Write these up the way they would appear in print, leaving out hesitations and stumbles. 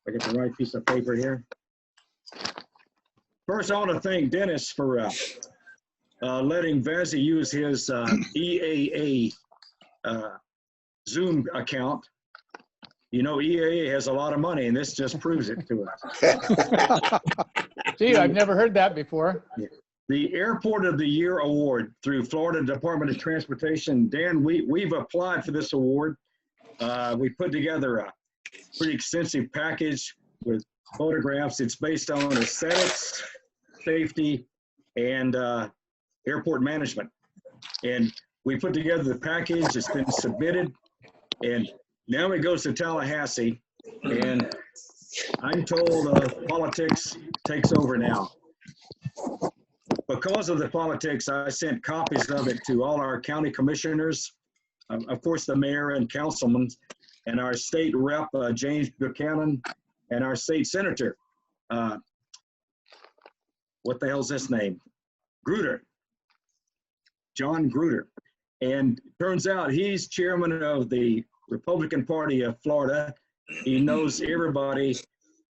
I get the right piece of paper here. First, I want to thank Dennis for letting VASI use his EAA Zoom account. You know, EAA has a lot of money, and this just proves it to us. Gee, I've never heard that before. The Airport of the Year Award through Florida Department of Transportation. Dan, we've applied for this award. We put together a pretty extensive package with photographs. It's based on aesthetics, safety, and airport management. And we put together the package. It's been submitted, and now it goes to Tallahassee. And I'm told politics takes over now. Because of the politics, I sent copies of it to all our county commissioners, of course, the mayor and councilmen, and our state rep, James Buchanan, and our state senator. What the hell's his name? Gryder. John Gryder. And turns out he's chairman of the Republican Party of Florida. He knows everybody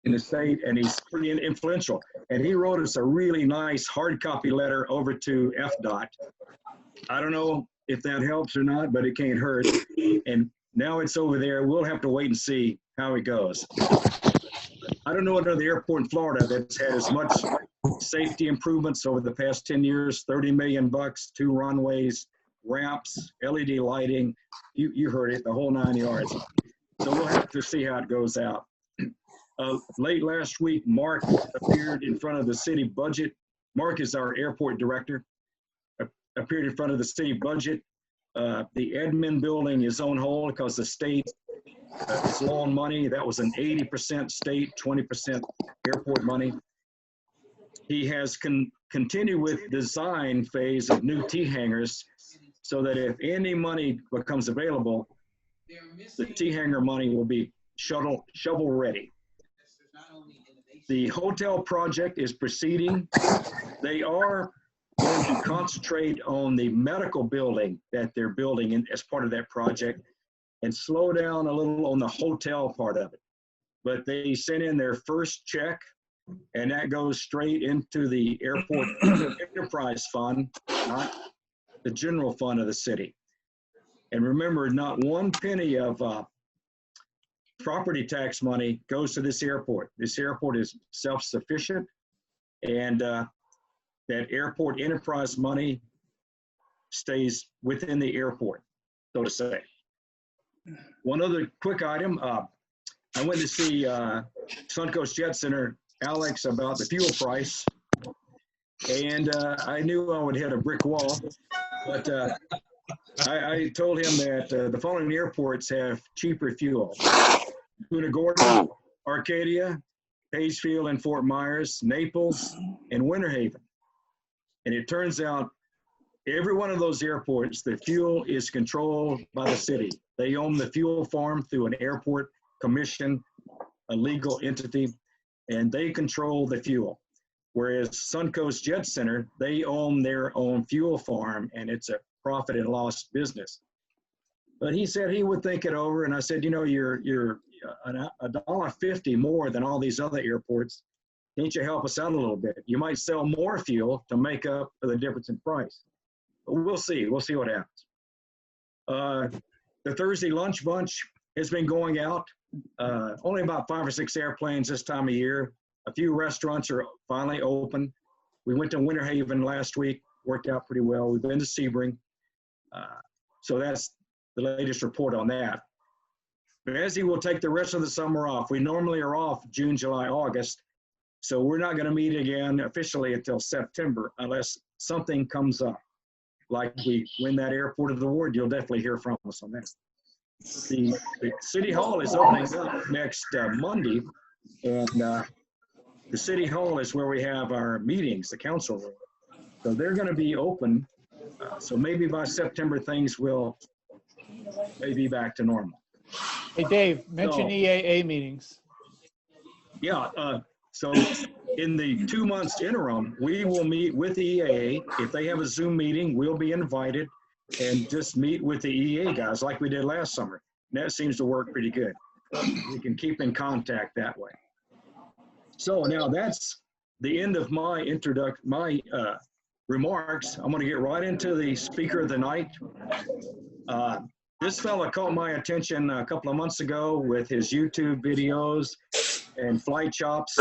in the state, and he's pretty influential. And he wrote us a really nice hard copy letter over to FDOT. I don't know if that helps or not, but it can't hurt. And now it's over there. We'll have to wait and see how it goes. I don't know another airport in Florida that's had as much safety improvements over the past 10 years, 30 million bucks, 2 runways, ramps, LED lighting. You heard it, the whole 9 yards. So we'll have to see how it goes out. Late last week, Mark appeared in front of the city budget. Mark is our airport director. Appeared in front of the city budget. The admin building is on hold because the state is low on money. That was an 80% state, 20% airport money. He has continued with design phase of new T-hangars so that if any money becomes available, the T-hanger money will be shovel ready. The hotel project is proceeding. They are going to concentrate on the medical building that they're building as part of that project and slow down a little on the hotel part of it. But they sent in their first check, and that goes straight into the airport enterprise fund, not the general fund of the city. And remember, not one penny of property tax money goes to this airport. This airport is self-sufficient, and that airport enterprise money stays within the airport, so to say. One other quick item, I went to see Suncoast Jet Center, Alex, about the fuel price, and I knew I would hit a brick wall, but I told him that the following airports have cheaper fuel: Punta Gorda, Arcadia, Pagefield and Fort Myers, Naples, and Winter Haven. And it turns out every one of those airports, the fuel is controlled by the city. They own the fuel farm through an airport commission, a legal entity, and they control the fuel. Whereas Suncoast Jet Center, they own their own fuel farm, and it's a profit and loss business. But he said he would think it over, and I said, you know, you're $1.50 more than all these other airports. Can't you help us out a little bit? You might sell more fuel to make up for the difference in price. But we'll see. We'll see what happens. The Thursday lunch bunch has been going out. Only about 5 or 6 airplanes this time of year. A few restaurants are finally open. We went to Winter Haven last week. Worked out pretty well. We've been to Sebring. So that's the latest report on that. VASI will take the rest of the summer off. We normally are off June, July, August. So we're not going to meet again officially until September unless something comes up. Like we win that airport of the award, you'll definitely hear from us on that. The City Hall is opening up next Monday, and the City Hall is where we have our meetings, the council room. So they're going to be open. So maybe by September things will maybe back to normal. Hey, Dave, mention EAA meetings. Yeah, so in the 2 months interim, we will meet with the EAA. If they have a Zoom meeting, we'll be invited and just meet with the EAA guys like we did last summer. And that seems to work pretty good. We can keep in contact that way. So now that's the end of my remarks. I'm going to get right into the speaker of the night. This fella caught my attention a couple of months ago with his YouTube videos and flight chops,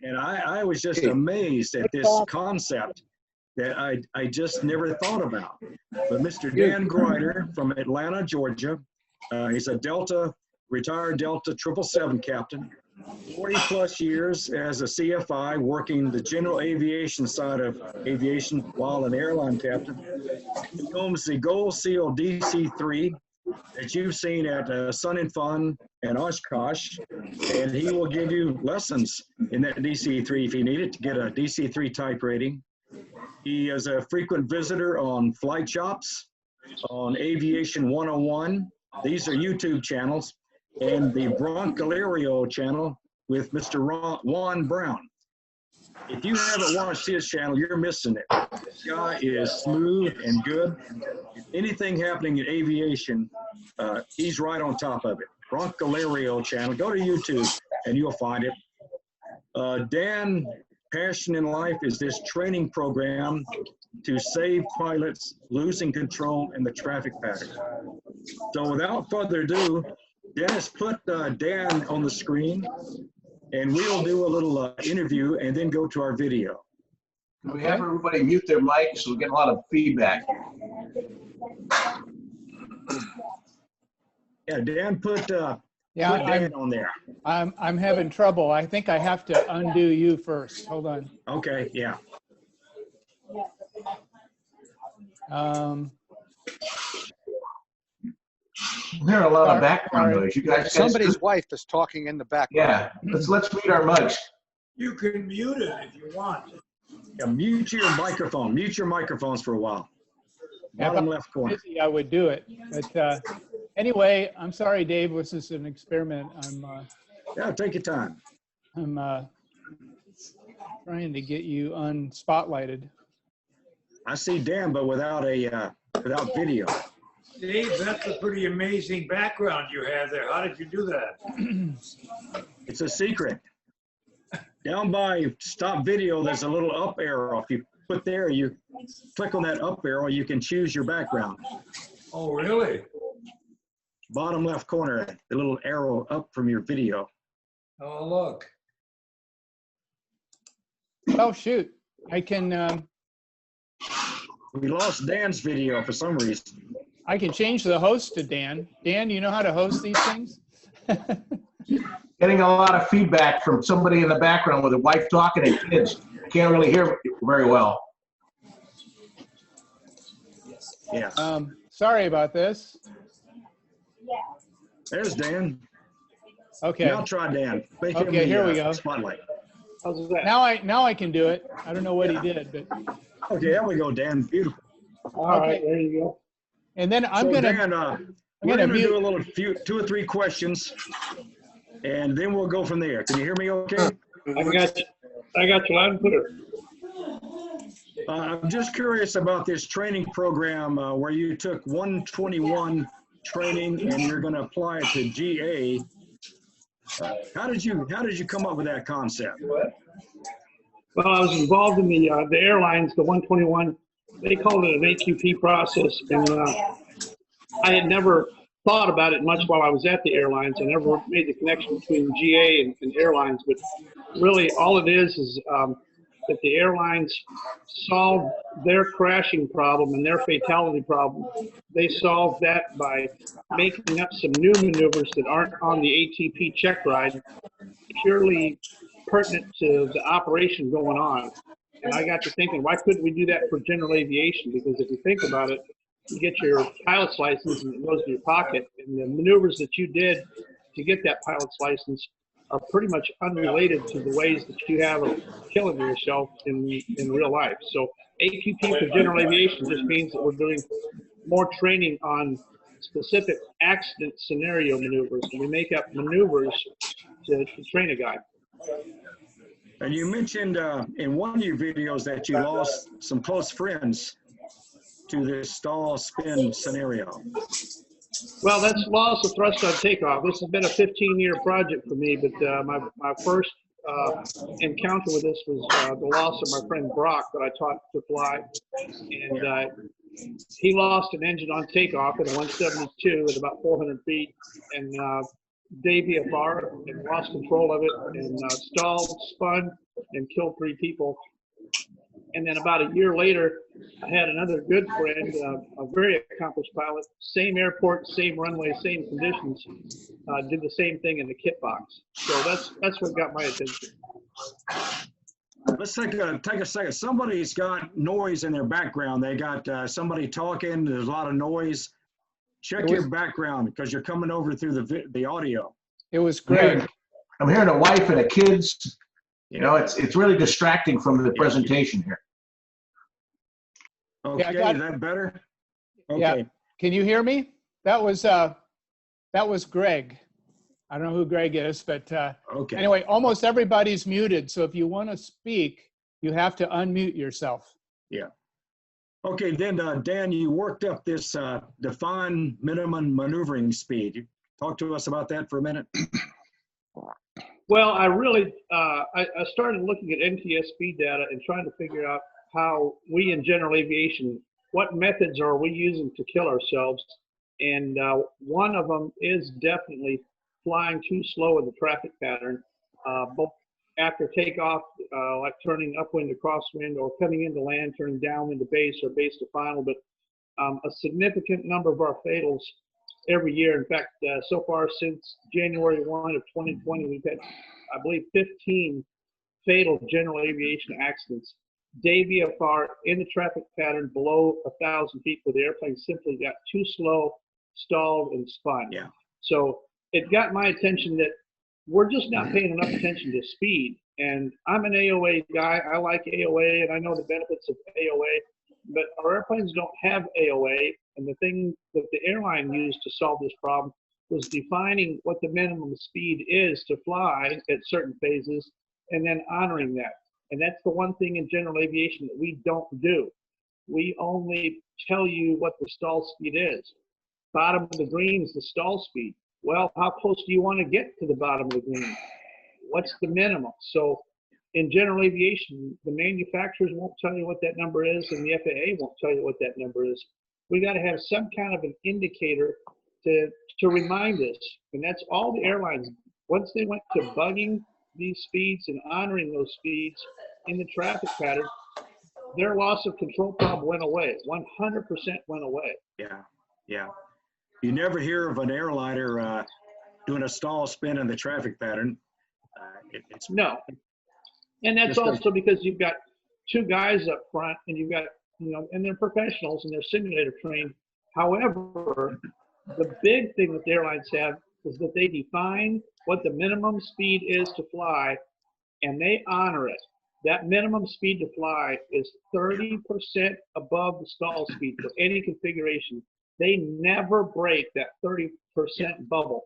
and I was just amazed at this concept that I just never thought about. But Mr. Dan Gryder from Atlanta, Georgia, he's a retired Delta 777 captain, 40 plus years as a CFI working the general aviation side of aviation while an airline captain. He owns the Gold Seal DC-3 that you've seen at Sun and Fun and Oshkosh, and he will give you lessons in that DC-3 if you need it to get a DC-3 type rating. He is a frequent visitor on Flight Chops, on Aviation 101. These are YouTube channels, and the Broncolario channel with Mr. Juan Brown. If you haven't watched his channel, you're missing it. This guy is smooth and good. If anything happening in aviation, he's right on top of it. Broncolario channel. Go to YouTube and you'll find it. Dan, passion in life is this training program to save pilots losing control in the traffic pattern. So without further ado, Dennis, put Dan on the screen, and we'll do a little interview and then go to our video. We have everybody mute their mics, so we get a lot of feedback. Yeah, Dan, put Dan on there. I'm having trouble. I think I have to undo you first. Hold on. Okay, yeah. There are a lot of background noise. You guys, somebody's wife is talking in the background. Yeah, let's mute our mics. You can mute it if you want. Yeah, mute your microphone. Mute your microphones for a while. Bottom left corner. Busy, I would do it. But anyway, I'm sorry, Dave. This is an experiment. Yeah, take your time. I'm trying to get you unspotlighted. I see Dan, but without video. Dave, that's a pretty amazing background you have there. How did you do that? It's a secret. Down by stop video, there's a little up arrow. If you put there, you click on that up arrow, you can choose your background. Oh, really? Bottom left corner, the little arrow up from your video. Oh, look. Oh, shoot. I can We lost Dan's video for some reason. I can change the host to Dan. Dan, you know how to host these things? Getting a lot of feedback from somebody in the background with a wife talking and kids. Can't really hear very well. Yeah. Sorry about this. There's Dan. Okay. Now try Dan. Make him Okay, here we go. Spotlight. Now I can do it. I don't know what he did, but Okay, there we go, Dan. Beautiful. All right, there you go. and then I'm So gonna Dan, we're gonna do a little two or three questions, and then we'll go from there. Can you hear me okay? I got you loud and clear. I'm just curious about this training program where you took 121 training and you're going to apply it to GA. How did you come up with that concept? Well, I was involved in the airlines, the 121. They called it an AQP process, and I had never thought about it much while I was at the airlines. I never made the connection between GA and airlines, but really all it is that the airlines solve their crashing problem and their fatality problem. They solve that by making up some new maneuvers that aren't on the ATP check ride, purely pertinent to the operation going on. And I got to thinking, why couldn't we do that for general aviation? Because if you think about it, you get your pilot's license and it goes in your pocket, and the maneuvers that you did to get that pilot's license are pretty much unrelated to the ways that you have of killing yourself in real life. So AQP for general aviation just means that we're doing more training on specific accident scenario maneuvers, and we make up maneuvers to train a guy. And you mentioned in one of your videos that you lost some close friends to this stall spin scenario. Well, that's loss of thrust on takeoff. This has been a 15-year project for me, but my first encounter with this was the loss of my friend Brock that I taught to fly. And he lost an engine on takeoff at a 172 at about 400 feet, and Dave VFR, and lost control of it, and stalled, spun, and killed 3 people. And then about a year later, I had another good friend, a very accomplished pilot, same airport, same runway, same conditions, did the same thing in the kit box. So that's what got my attention. Let's take a second. Somebody's got noise in their background. They got somebody talking. There's a lot of noise. Check your background because you're coming over through the audio. It was great. I'm hearing a wife and a kids. You know, it's really distracting from the presentation here. Okay, Yeah, is that better? Okay. Yeah. Can you hear me? That was Greg. I don't know who Greg is, but Okay. anyway, almost everybody's muted. So if you want to speak, you have to unmute yourself. Yeah. Okay, then Dan, you worked up this defined minimum maneuvering speed. Talk to us about that for a minute. Well, I really, I started looking at NTSB data and trying to figure out how we in general aviation, what methods are we using to kill ourselves? And one of them is definitely flying too slow in the traffic pattern, both after takeoff, like turning upwind to crosswind, or coming into land, turning downwind to base or base to final. But a significant number of our fatals every year. In fact, so far since January 1 of 2020, we've had, I believe, 15 fatal general aviation accidents. Day VFR in the traffic pattern below 1,000 feet, where the airplane simply got too slow, stalled, and spun. Yeah. So it got my attention that we're just not paying enough attention to speed. And I'm an AOA guy. I like AOA, and I know the benefits of AOA. But our airplanes don't have AOA, and the thing that the airline used to solve this problem was defining what the minimum speed is to fly at certain phases and then honoring that. And that's the one thing in general aviation that we don't do. We only tell you what the stall speed is. Bottom of the green is the stall speed. Well, how close do you want to get to the bottom of the green? What's the minimum? So in general aviation, the manufacturers won't tell you what that number is, and the FAA won't tell you what that number is. We got to have some kind of an indicator to remind us, and that's all the airlines. Once they went to bugging these speeds and honoring those speeds in the traffic pattern, their loss of control problem went away. 100% went away. Yeah, yeah. You never hear of an airliner doing a stall spin in the traffic pattern. It's no. And that's also because you've got 2 guys up front, and you've got, you know, and they're professionals and they're simulator trained. However, the big thing that the airlines have is that they define what the minimum speed is to fly, and they honor it. That minimum speed to fly is 30% above the stall speed for any configuration. They never break that 30% bubble.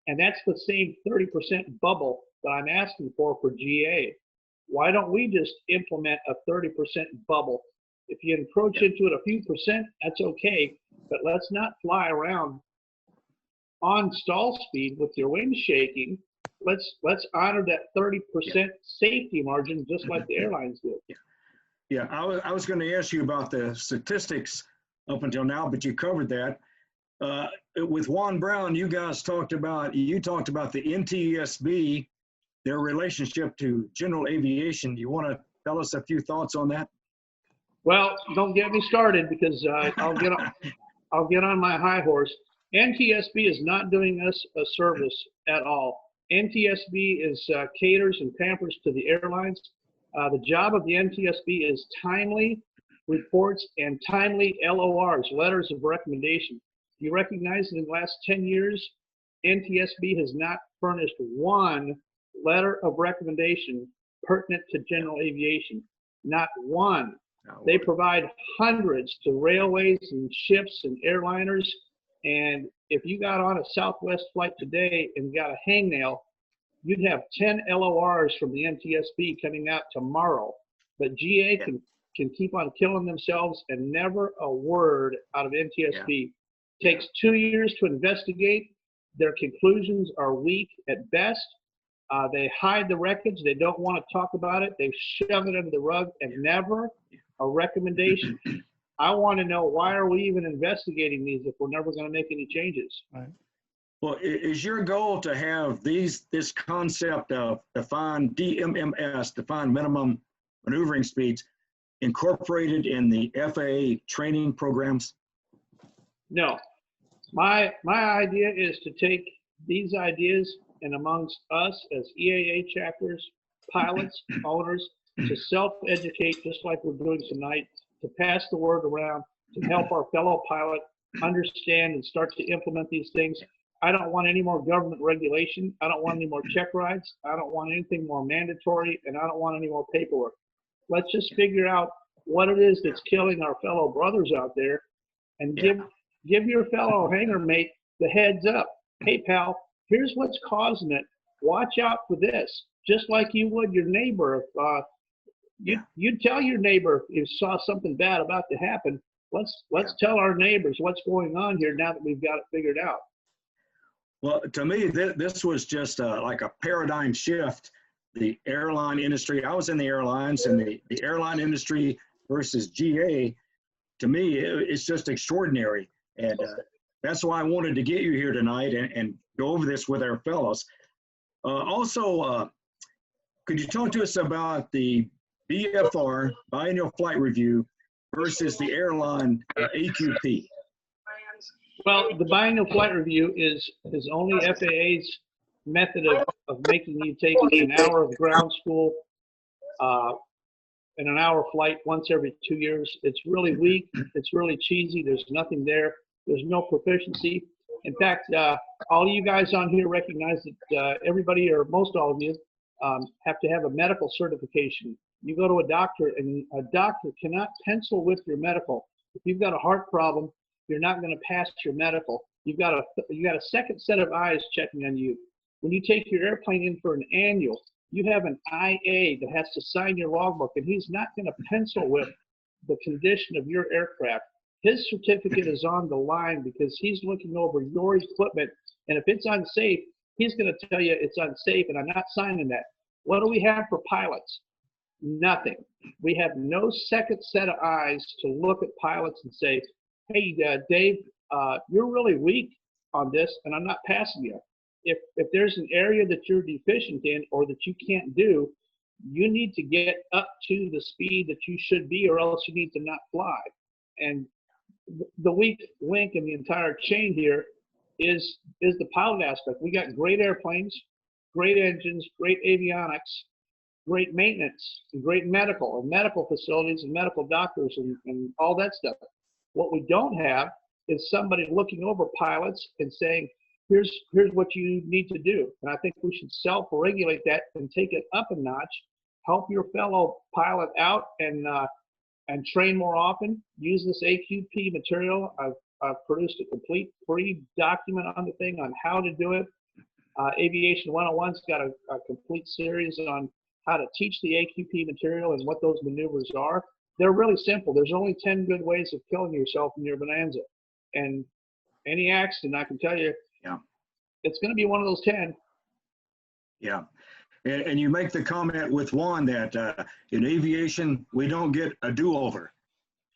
And that's the same 30% bubble that I'm asking for GA. Why don't we just implement a 30% bubble? If you encroach into it a few percent, that's okay, but let's not fly around on stall speed with your wings shaking. Let's honor that 30% safety margin, just like the airlines do. Yeah, I was going to ask you about the statistics up until now, but you covered that. With Juan Brown, you talked about the NTSB, their relationship to general aviation. Do you want to tell us a few thoughts on that? Well, don't get me started, because I'll get on my high horse. NTSB is not doing us a service at all. NTSB is caters and pampers to the airlines. The job of the NTSB is timely reports and timely LORs, letters of recommendation. You recognize that in the last 10 years, NTSB has not furnished one letter of recommendation pertinent to general aviation. Not one. They provide hundreds to railways and ships and airliners. And if you got on a Southwest flight today and got a hangnail, you'd have 10 LORs from the NTSB coming out tomorrow. But GA can keep on killing themselves, and never a word out of NTSB. takes 2 years to investigate. Their conclusions are weak at best. They hide the wreckage. They don't want to talk about it. They shove it under the rug and never a recommendation. I want to know, why are we even investigating these if we're never going to make any changes? Right. Well, is your goal to have this concept of defined DMMS, defined minimum maneuvering speeds, incorporated in the FAA training programs? No. My idea is to take these ideas and amongst us as EAA chapters, pilots, owners, to self-educate just like we're doing tonight, to pass the word around, to help our fellow pilot understand and start to implement these things. I don't want any more government regulation. I don't want any more check rides. I don't want anything more mandatory, and I don't want any more paperwork. Let's just figure out what it is that's killing our fellow brothers out there, and give your fellow hangar mate the heads up. Hey, pal, here's what's causing it. Watch out for this. Just like you would your neighbor. If you'd tell your neighbor if you saw something bad about to happen. Let's tell our neighbors what's going on here now that we've got it figured out. Well, to me, this was just like a paradigm shift. The airline industry, I was in the airlines, and the airline industry versus GA, to me, it's just extraordinary. And that's why I wanted to get you here tonight and go over this with our fellows. Also, could you talk to us about the BFR, Biennial Flight Review, versus the airline AQP? Well, the biennial flight review is only FAA's method of making you take an hour of ground school and an hour flight once every 2 years. It's really weak. It's really cheesy. There's nothing there. There's no proficiency. In fact, all you guys on here recognize that everybody, or most all of you, have to have a medical certification. You go to a doctor, and a doctor cannot pencil with your medical. If you've got a heart problem, you're not going to pass your medical. You got a second set of eyes checking on you. When you take your airplane in for an annual, you have an IA that has to sign your logbook, and he's not going to pencil with the condition of your aircraft. His certificate is on the line because he's looking over your equipment, and if it's unsafe, he's going to tell you it's unsafe, and I'm not signing that. What do we have for pilots? Nothing. We have no second set of eyes to look at pilots and say, hey, Dave, you're really weak on this, and I'm not passing you. If there's an area that you're deficient in or that you can't do, you need to get up to the speed that you should be, or else you need to not fly. And the weak link in the entire chain here is the pilot aspect. We got great airplanes, great engines, great avionics, great maintenance, and great medical facilities and medical doctors and all that stuff. What we don't have is somebody looking over pilots and saying, here's what you need to do. And I think we should self-regulate that and take it up a notch, help your fellow pilot out and train more often. Use this AQP material. I've produced a complete free document on the thing on how to do it. Aviation 101's got a complete series on how to teach the AQP material and what those maneuvers are. They're really simple. There's only 10 good ways of killing yourself in your Bonanza. And any accident, I can tell you, it's going to be one of those 10. Yeah. And you make the comment with Juan that in aviation, we don't get a do-over.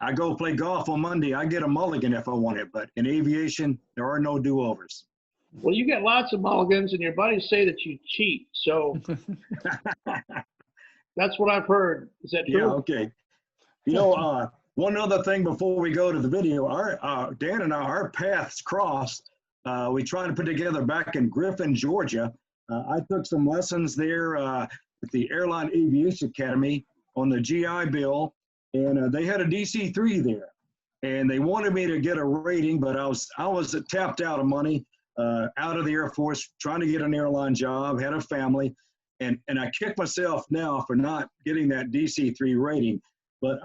I go play golf on Monday, I get a mulligan if I want it. But in aviation, there are no do-overs. Well, you get lots of mulligans, and your buddies say that you cheat. So that's what I've heard. Is that true? Yeah, okay. You know, one other thing before we go to the video, Dan and our paths crossed. We tried to put together back in Griffin, Georgia. I took some lessons there at the Airline Aviation Academy on the GI Bill, and they had a DC-3 there. And they wanted me to get a rating, but I was tapped out of money, out of the Air Force, trying to get an airline job, had a family, and I kick myself now for not getting that DC-3 rating. But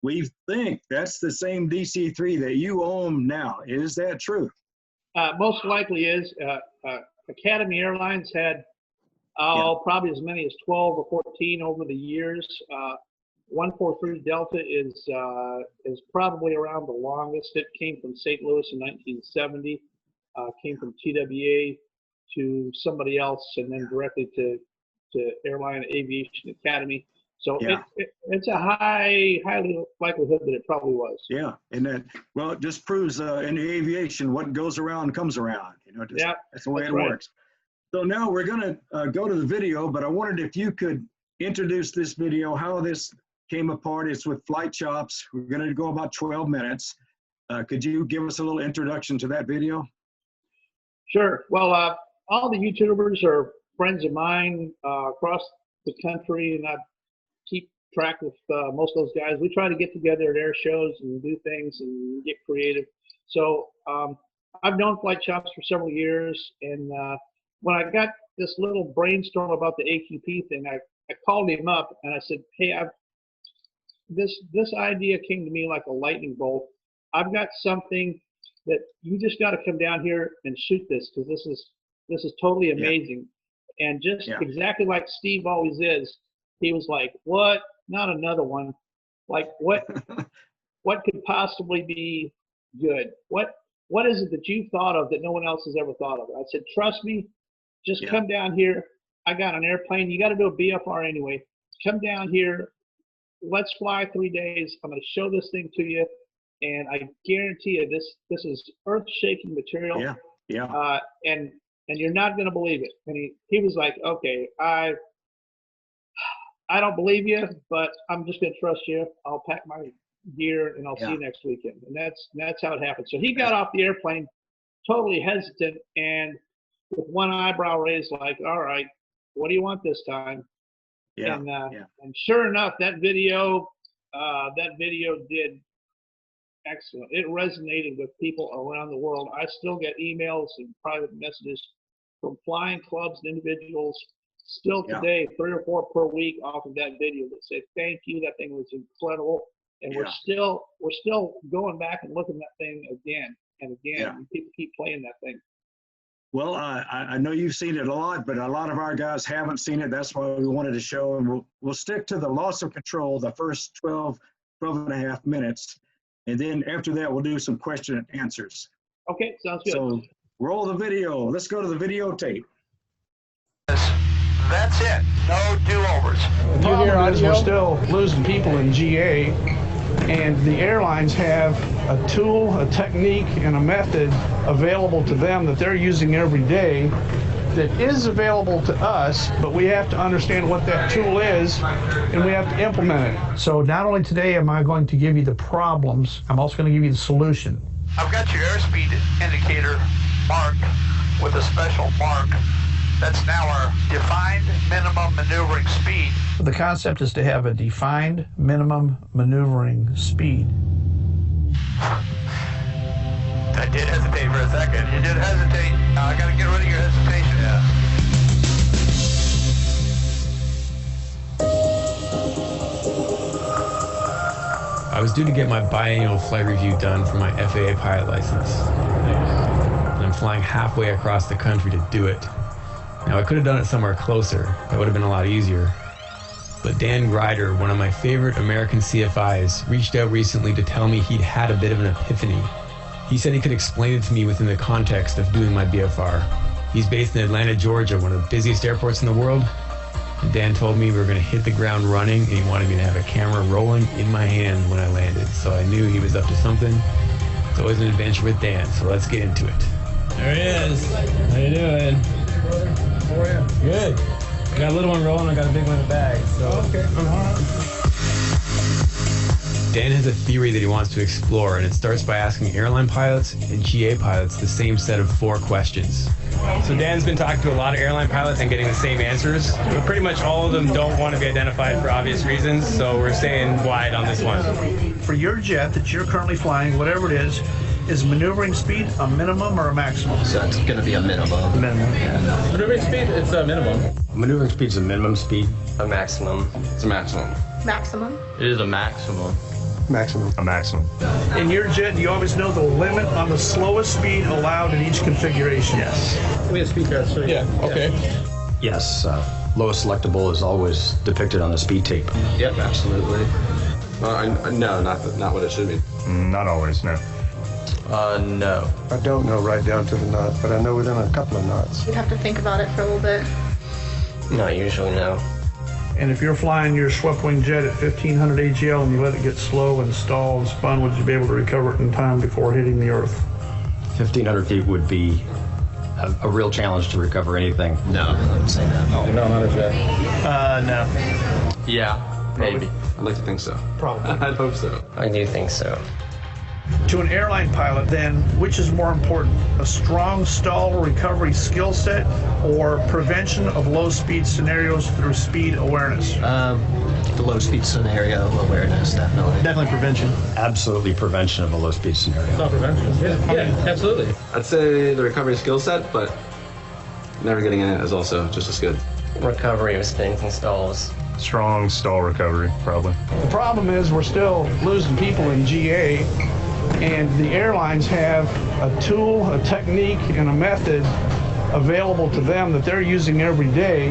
we think that's the same DC-3 that you own now. Is that true? Most likely is. Academy Airlines had probably as many as 12 or 14 over the years. 143 Delta is probably around the longest. It came from St. Louis in 1970, came from TWA to somebody else, and then directly to Airline Aviation Academy. So Yeah. it's a highly likelihood that it probably was. Yeah, and that, well, it just proves in the aviation, what goes around comes around. Yeah, that's the way that's it right. works. So now we're going to go to the video, but I wondered if you could introduce this video, how this came apart. It's with Flight Shops. We're going to go about 12 minutes. Could you give us a little introduction to that video? Sure. Well, all the YouTubers are friends of mine across the country, and I keep track with most of those guys. We try to get together at air shows and do things and get creative. So I've known Flight Shops for several years, and when I got this little brainstorm about the AQP thing, I called him up and I said, hey, this idea came to me like a lightning bolt. I've got something that you just got to come down here and shoot this, because this is totally amazing. Yeah. And just exactly like Steve always is, he was like, what? Not another one. Like, what could possibly be good? What is it that you thought of that no one else has ever thought of? I said, trust me, just come down here. I got an airplane. You got to do a BFR anyway. Come down here. Let's fly 3 days. I'm going to show this thing to you, and I guarantee you this is earth-shaking material. Yeah, yeah. And you're not going to believe it. And he was like, okay, I don't believe you, but I'm just going to trust you. I'll pack my gear and I'll see you next weekend. And that's how it happened. So he got off the airplane totally hesitant and with one eyebrow raised, like, all right, what do you want this time? Yeah. And sure enough, that video did excellent. It resonated with people around the world. I still get emails and private messages from flying clubs and individuals still today, 3 or 4 per week off of that video that say, thank you, that thing was incredible. And we're still going back and looking at that thing again and again. And people keep playing that thing. Well, I know you've seen it a lot, but a lot of our guys haven't seen it. That's why we wanted to show, and we'll stick to the loss of control, the first 12 and a half minutes. And then after that, we'll do some question and answers. Okay, sounds good. So roll the video. Let's go to the videotape. That's it. No do-overs. Do you hear audio? We're still losing people in GA, and the airlines have a tool, a technique, and a method available to them that they're using every day that is available to us, but we have to understand what that tool is, and we have to implement it. So not only today am I going to give you the problems, I'm also going to give you the solution. I've got your airspeed indicator marked with a special mark. That's now our defined minimum maneuvering speed. The concept is to have a defined minimum maneuvering speed. I did hesitate for a second. You did hesitate. I got to get rid of your hesitation. I was due to get my biannual flight review done for my FAA pilot license. And I'm flying halfway across the country to do it. Now, I could have done it somewhere closer. That would have been a lot easier. But Dan Gryder, one of my favorite American CFIs, reached out recently to tell me he'd had a bit of an epiphany. He said he could explain it to me within the context of doing my BFR. He's based in Atlanta, Georgia, one of the busiest airports in the world. And Dan told me we were going to hit the ground running, and he wanted me to have a camera rolling in my hand when I landed. So I knew he was up to something. It's always an adventure with Dan, so let's get into it. There he is. How you doing? How are you? Good. I got a little one rolling, I got a big one in the bag. So. Okay. Dan has a theory that he wants to explore, and it starts by asking airline pilots and GA pilots the same set of 4 questions. So Dan's been talking to a lot of airline pilots and getting the same answers, but pretty much all of them don't want to be identified for obvious reasons, so we're staying wide on this one. For your jet that you're currently flying, whatever it is maneuvering speed a minimum or a maximum? So it's going to be a minimum. Minimum. Yeah. Maneuvering speed, it's a minimum. Maneuvering speed is a minimum speed. A maximum. It's a maximum. Maximum. It is a maximum. Maximum. A maximum. In your jet, you always know the limit on the slowest speed allowed in each configuration. Yes. We have speed tests. So yeah, okay. Yes, lowest selectable is always depicted on the speed tape. Yep, absolutely. No, not what it should be. Not always, no. No. I don't know right down to the knot, but I know within a couple of knots. You'd have to think about it for a little bit. Not usually, no. And if you're flying your swept wing jet at 1500 AGL and you let it get slow and stall and spun, would you be able to recover it in time before hitting the earth? 1,500 feet would be a real challenge to recover anything. No, I wouldn't say that. You know how to jet? No. Yeah, maybe. I'd like to think so. Probably. I'd hope so. I do think so. To an airline pilot, then, which is more important, a strong stall recovery skill set or prevention of low-speed scenarios through speed awareness? The low-speed scenario awareness, definitely. Definitely prevention. Absolutely prevention of a low-speed scenario. Not prevention. Yeah, absolutely. I'd say the recovery skill set, but never getting in it is also just as good. Recovery of spins and stalls. Strong stall recovery, probably. The problem is we're still losing people in GA, and the airlines have a tool, a technique, and a method available to them that they're using every day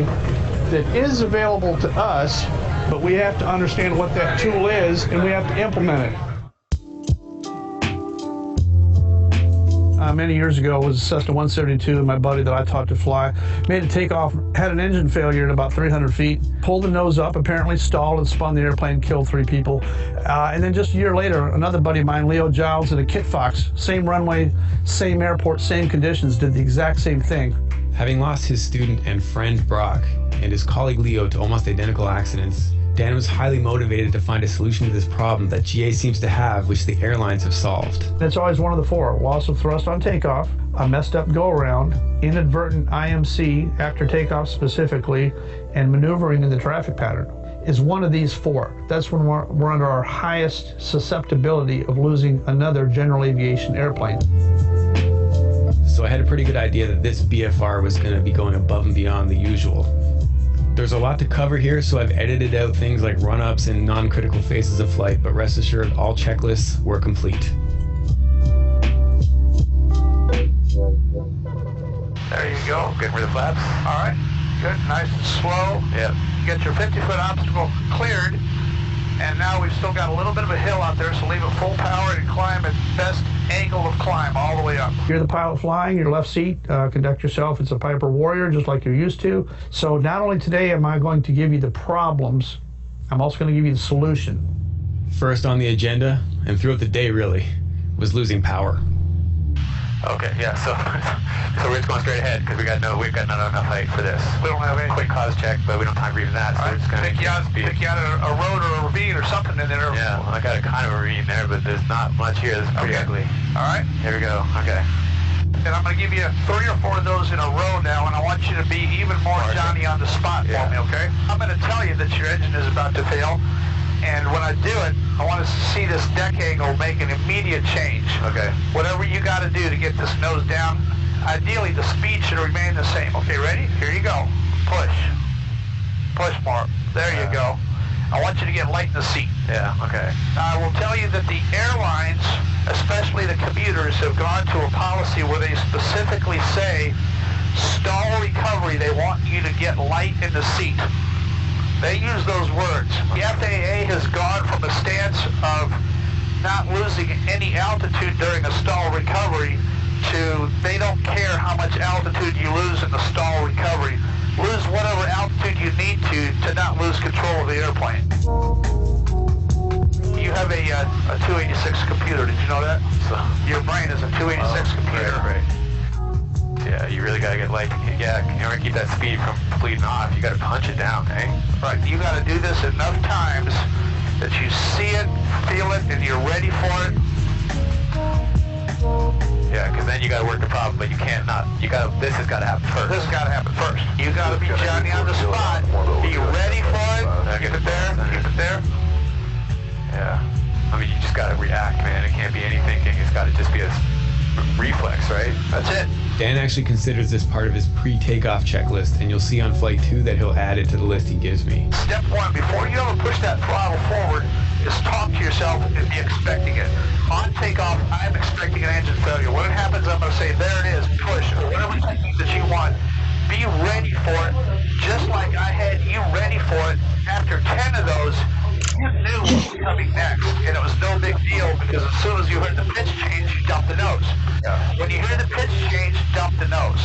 that is available to us, but we have to understand what that tool is, and we have to implement it. Many years ago, it was a Cessna 172, and my buddy that I taught to fly made a takeoff, had an engine failure at about 300 feet, pulled the nose up, apparently stalled and spun the airplane, killed 3 people. And then just a year later, another buddy of mine, Leo Giles, in a Kit Fox, same runway, same airport, same conditions, did the exact same thing. Having lost his student and friend Brock and his colleague Leo to almost identical accidents, Dan was highly motivated to find a solution to this problem that GA seems to have, which the airlines have solved. It's always one of the 4. Loss of thrust on takeoff, a messed up go-around, inadvertent IMC after takeoff specifically, and maneuvering in the traffic pattern is one of these 4. That's when we're under our highest susceptibility of losing another general aviation airplane. So I had a pretty good idea that this BFR was going to be going above and beyond the usual. There's a lot to cover here, so I've edited out things like run-ups and non-critical phases of flight, but rest assured, all checklists were complete. There you go. Getting rid of flaps. All right. Good. Nice and slow. Yep. You get your 50-foot obstacle cleared, and now we've still got a little bit of a hill out there, so leave it full power and climb at best angle of climb all the way up. You're the pilot flying, your left seat, conduct yourself. It's a Piper Warrior, just like you're used to. So not only today am I going to give you the problems, I'm also going to give you the solution. First on the agenda, and throughout the day really, was losing power. Okay, yeah, so we're just going straight ahead because we've got not enough height for this. We don't have any quick cause check, but we don't have time for even that. So we're just going to take you out a road or a ravine or something in there. Yeah, well, I got a kind of a ravine there, but there's not much here. It's pretty ugly. All right. Here we go. Okay. And I'm going to give you 3 or 4 of those in a row now, and I want you to be even more Johnny on the spot for me, okay? I'm going to tell you that your engine is about to fail, and when I do it, I want to see this deck angle make an immediate change. Okay. Whatever you got to do to get this nose down, ideally the speed should remain the same. Okay, ready? Here you go. Push. Push more. There you go. I want you to get light in the seat. Yeah, okay. I will tell you that the airlines, especially the commuters, have gone to a policy where they specifically say stall recovery. They want you to get light in the seat. They use those words. The FAA has gone from a stance of not losing any altitude during a stall recovery to they don't care how much altitude you lose in the stall recovery. Lose whatever altitude you need to not lose control of the airplane. You have a 286 computer, did you know that? So your brain is a 286 computer. Right. Yeah, you really gotta get in order to keep that speed from bleeding off, you gotta punch it down, eh? Right, you gotta do this enough times that you see it, feel it, and you're ready for it. Yeah, because then you gotta work the problem, but you can't not. This has gotta happen first. This has gotta happen first. You gotta be Johnny on the spot. Be ready for it. Keep it there. Keep it there. Yeah. I mean, you just gotta react, man. It can't be any thinking. It's gotta just be a reflex, right? That's it. Dan actually considers this part of his pre-takeoff checklist, and you'll see on Flight 2 that he'll add it to the list he gives me. Step 1, before you ever push that throttle forward, is talk to yourself and be expecting it. On takeoff, I'm expecting an engine failure. When it happens, I'm going to say, there it is, push, or whatever technique that you want. Be ready for it, just like I for it. After 10 of those, you knew what was coming next, and it was no big deal because as soon as you heard the pitch change, you dumped the nose. When you hear the pitch change, dump the nose.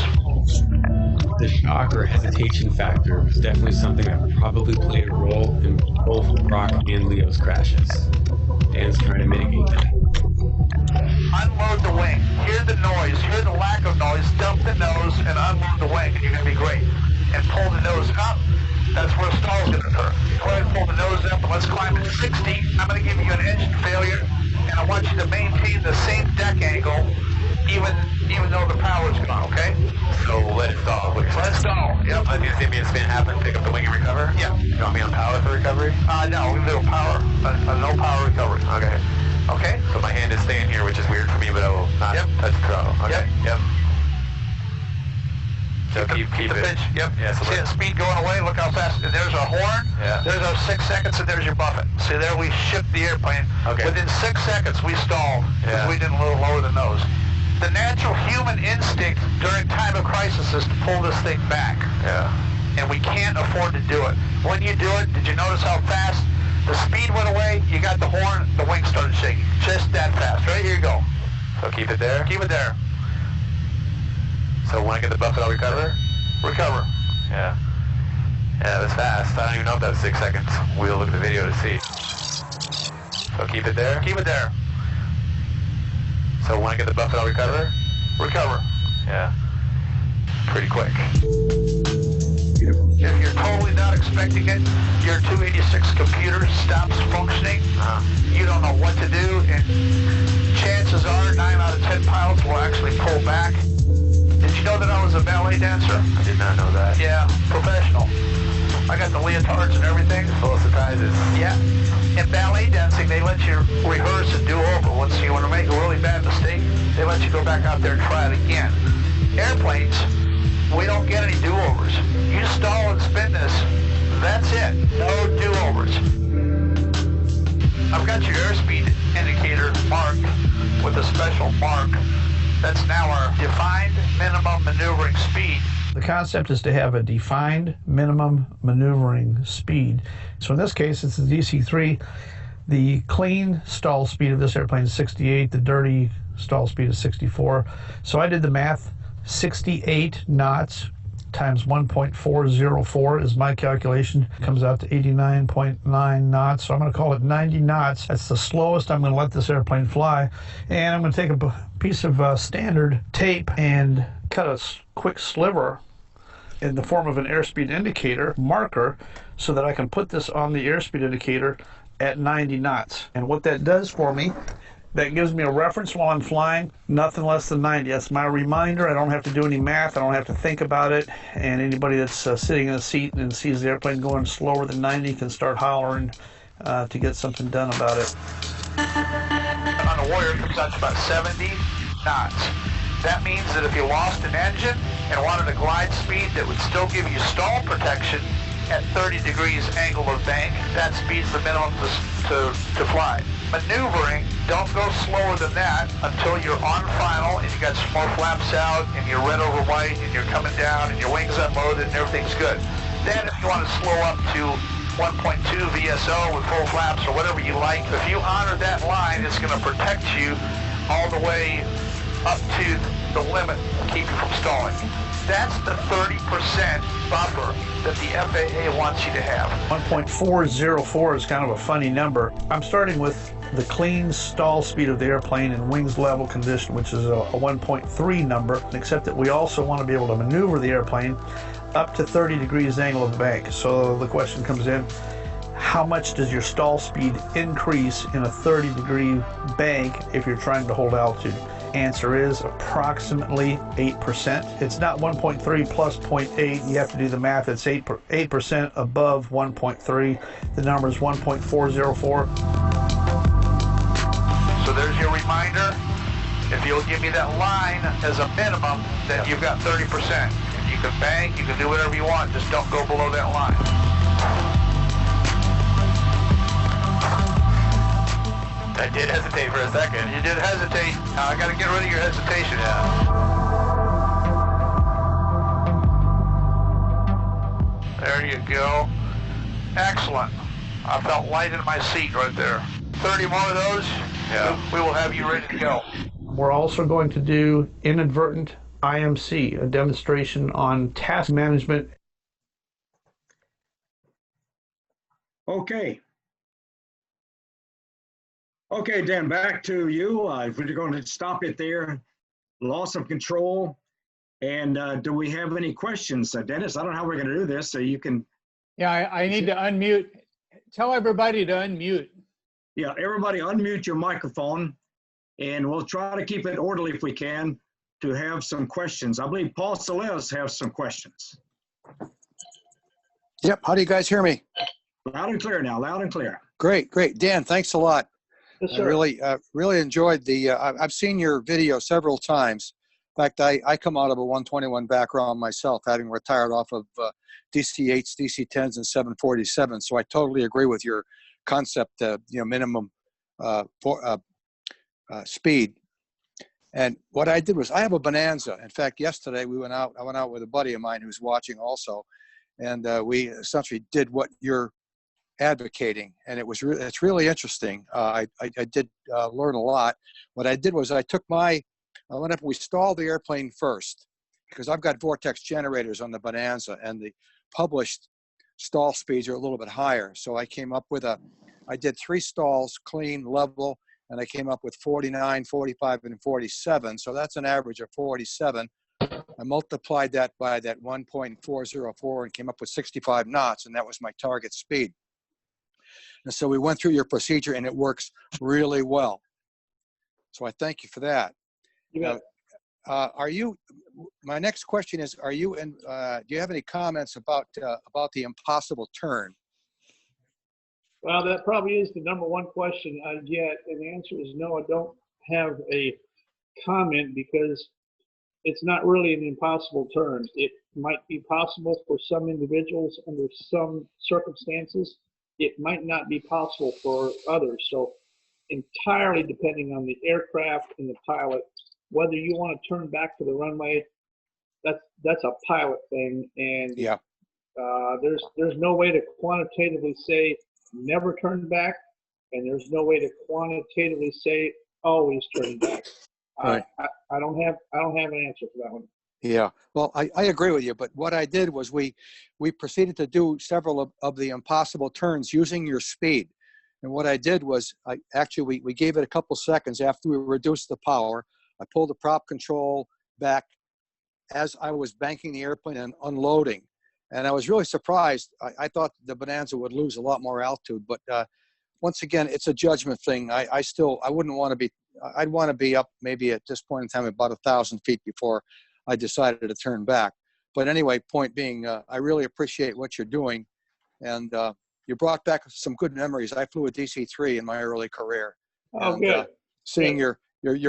The shock or hesitation factor was definitely something that probably played a role in both Brock and Leo's crashes. Dan's trying to mitigate that. Unload the wing. Hear the noise. Hear the lack of noise. Dump the nose and unload the wing, and you're going to be great. And pull the nose up. That's where a stall is going to occur. Go ahead and pull the nose up, and let's climb at 60. I'm going to give you an engine failure, and I want you to maintain the same deck angle, even though the power's gone, okay? So let it stall. Let it stall. Yep. Let the ambient spin happen, pick up the wing and recover? Yeah. You want me on power for recovery? No, we do power. No power recovery. Okay. Okay? So my hand is staying here, which is weird for me, but I will not touch the throttle. Okay. Yep. So keep the it. pitch. Yep. Yeah, so see the speed going away? Look how fast. There's our horn. Yeah. There's our 6 seconds, and there's your buffet. See, there we shipped the airplane. Okay. Within 6 seconds, we stalled because we didn't lower the nose. The natural human instinct during time of crisis is to pull this thing back. Yeah. And we can't afford to do it. When you do it, did you notice how fast the speed went away? You got the horn, the wing started shaking. Just that fast. Right, here you go. So keep it there? Keep it there. So when I get the buffet, I'll recover? Recover. Yeah. Yeah, that was fast. I don't even know if that was 6 seconds. We'll look at the video to see. So keep it there? Keep it there. So when I get the buffet, I'll recover? Recover. Yeah. Pretty quick. If you're totally not expecting it, your 286 computer stops functioning. You don't know what to do, and chances are 9 out of 10 pilots will actually pull back. Did you know that I was a ballet dancer? I did not know that. Yeah, professional. I got the leotards and everything. Full of surprises. Yeah. In ballet dancing, they let you rehearse and do over. Once you want to make a really bad mistake, they let you go back out there and try it again. Airplanes, we don't get any do-overs. You stall and spin this, that's it. No do-overs. I've got your airspeed indicator marked with a special mark. That's now our defined minimum maneuvering speed. The concept is to have a defined minimum maneuvering speed. So in this case, it's the DC-3. The clean stall speed of this airplane is 68. The dirty stall speed is 64. So I did the math. 68 knots times 1.404 is my calculation. It comes out to 89.9 knots. So I'm going to call it 90 knots. That's the slowest I'm going to let this airplane fly. And I'm going to take a piece of standard tape and cut a quick sliver in the form of an airspeed indicator marker so that I can put this on the airspeed indicator at 90 knots. And what that does for me, that gives me a reference while I'm flying, nothing less than 90. That's my reminder. I don't have to do any math. I don't have to think about it. And anybody that's sitting in a seat and sees the airplane going slower than 90 can start hollering to get something done about it. On the Warrior, it comes out to about 70 knots. That means that if you lost an engine and wanted a glide speed that would still give you stall protection at 30 degrees angle of bank, that speed's the minimum to fly. Maneuvering, don't go slower than that until you're on final and you got some more flaps out and you're red over white and you're coming down and your wings unloaded and everything's good. Then if you want to slow up to 1.2 VSO with full flaps or whatever you like, if you honor that line, it's going to protect you all the way up to the limit, keep you from stalling. That's the 30% buffer that the FAA wants you to have. 1.404 is kind of a funny number. I'm starting with the clean stall speed of the airplane in wings level condition, which is a 1.3 number, except that we also want to be able to maneuver the airplane up to 30 degrees angle of bank. So the question comes in, how much does your stall speed increase in a 30-degree bank if you're trying to hold altitude? Answer is approximately 8%. It's not 1.3 plus 0.8. You have to do the math. It's 8% above 1.3. The number is 1.404. So there's your reminder. If you'll give me that line as a minimum, then you've got 30%. You can bank, you can do whatever you want, just don't go below that line. I did hesitate for a second. You did hesitate. I got to get rid of your hesitation. There you go. Excellent. I felt light in my seat right there. 30 more of those, yeah, we will have you ready to go. We're also going to do inadvertent IMC, a demonstration on task management. Okay. Okay, Dan, back to you. We're going to stop it there. Loss of control. And do we have any questions? Dennis, I don't know how we're going to do this, so you can. Yeah, I need to unmute. Tell everybody to unmute. Yeah, everybody unmute your microphone, and we'll try to keep it orderly if we can to have some questions. I believe Paul Celeste has some questions. Yep. How do you guys hear me? Loud and clear now, loud and clear. Great, great. Dan, thanks a lot. Yes, I sir. really enjoyed the, I've seen your video several times. In fact, I come out of a 121 background myself, having retired off of DC-8s, DC-10s, and 747. So I totally agree with your concept, minimum speed. And what I did was, I have a Bonanza. In fact, yesterday I went out with a buddy of mine who's watching also, and we essentially did what you're advocating, and it's really interesting. I did learn a lot. What I did was I went up and we stalled the airplane first, because I've got vortex generators on the Bonanza, and the published stall speeds are a little bit higher. So I came up with I did 3 stalls, clean, level, and I came up with 49, 45, and 47. So that's an average of 47. I multiplied that by that 1.404 and came up with 65 knots, and that was my target speed. And so we went through your procedure, and it works really well. So I thank you for that. You got it. My next question is, do you have any comments about the impossible turn? Well, that probably is the #1 question I get, and the answer is no, I don't have a comment, because it's not really an impossible turn. It might be possible for some individuals under some circumstances. It might not be possible for others. So entirely depending on the aircraft and the pilot, whether you want to turn back to the runway, that's a pilot thing. And yeah, there's no way to quantitatively say never turn back, and there's no way to quantitatively say always turn back. Right. I don't have an answer for that one. Yeah, well, I agree with you, but what I did was we proceeded to do several of the impossible turns using your speed. And what I did was we gave it a couple seconds after we reduced the power. I pulled the prop control back as I was banking the airplane and unloading. And I was really surprised. I thought the Bonanza would lose a lot more altitude, but once again, it's a judgment thing. I wouldn't want to be, I'd want to be up maybe at this point in time about 1,000 feet before I decided to turn back. But anyway, point being, I really appreciate what you're doing. And you brought back some good memories. I flew a DC-3 in my early career. Oh, and, good. Seeing your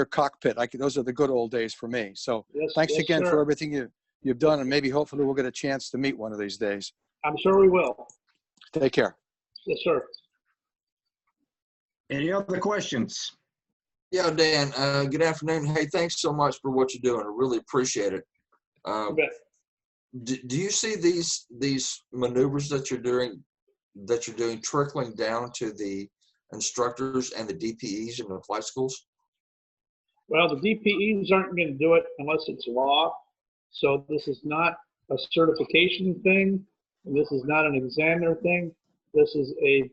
cockpit, those are the good old days for me. So thanks again for everything you've done, and maybe hopefully we'll get a chance to meet one of these days. I'm sure we will. Take care. Yes, sir. Any other questions? Yeah, Dan, good afternoon. Hey, thanks so much for what you're doing. I really appreciate it. Do you see these maneuvers that you're doing trickling down to the instructors and the DPEs in the flight schools? Well, the DPEs aren't going to do it unless it's law. So this is not a certification thing, and this is not an examiner thing. This is a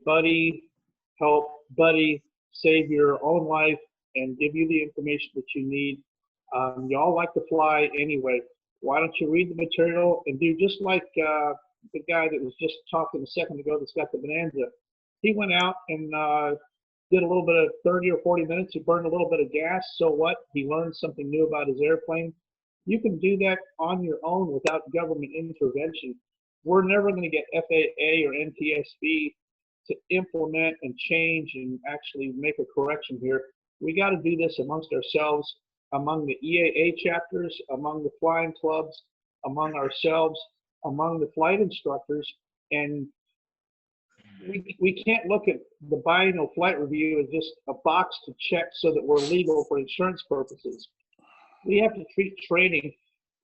help buddy save your own life and give you the information that you need. Y'all like to fly anyway. Why don't you read the material and do just like the guy that was just talking a second ago that's got the Bonanza. He went out and did a little bit of 30 or 40 minutes. He burned a little bit of gas. So what? He learned something new about his airplane. You can do that on your own without government intervention. We're never going to get FAA or NTSB to implement and change and actually make a correction here. We got to do this amongst ourselves, among the EAA chapters, among the flying clubs, among ourselves, among the flight instructors. And we can't look at the biannual flight review as just a box to check so that we're legal for insurance purposes. We have to treat training